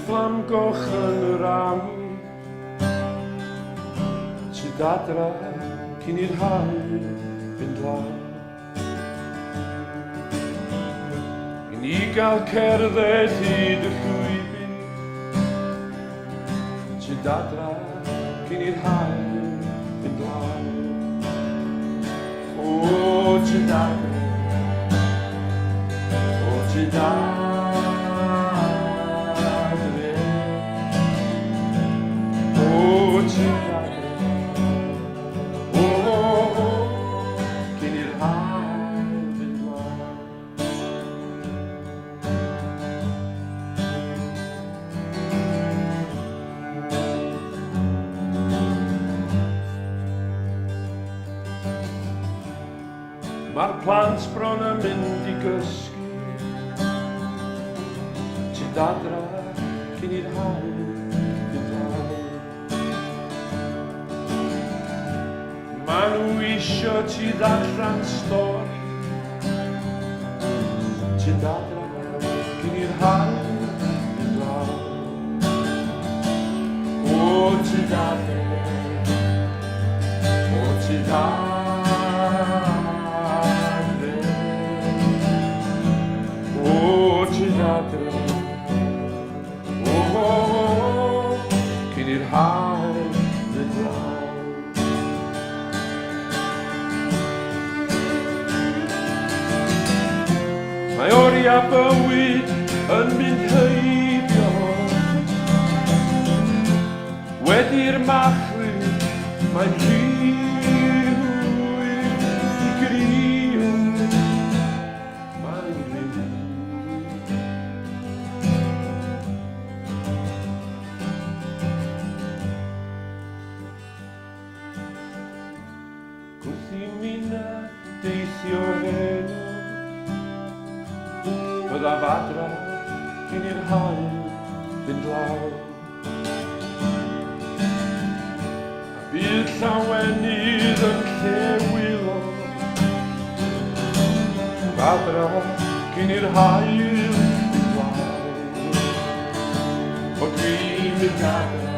vlam goch yn yr am sydd adra cyn i'r haul fynd law. I ni gael cerdded hyd y llwybr sydd adra cyn i'r haul fynd law. O, sydd adra, o, sydd adra, Mae'r plant bron yn mynd i gysgu sydd adra cyn i'r haul fynd law. Maen nhw isio ti ddarllen stori sydd adra cyn i'r haul fynd law. O, sydd adra, o, sydd adra, cyn i'r haul fynd law. Mae oriau bywyd yn mynd heibio wedi'r machlud mae'n rhyw i grio. Mae'n rhyw gwrthi mina deithio heno byddaf adra cyn i'r haul fynd law. A bydd llawenydd yn lle wylo adra cyn i'r haul fynd law. O dwi'n mynd adra,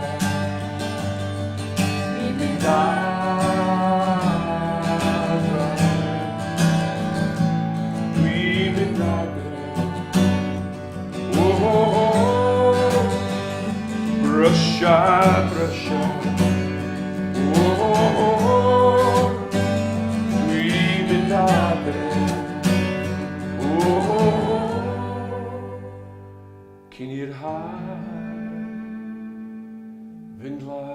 dwi'n mynd adra, brysio, brysio, dwi'n mynd adre, cyn i'r haul fynd law.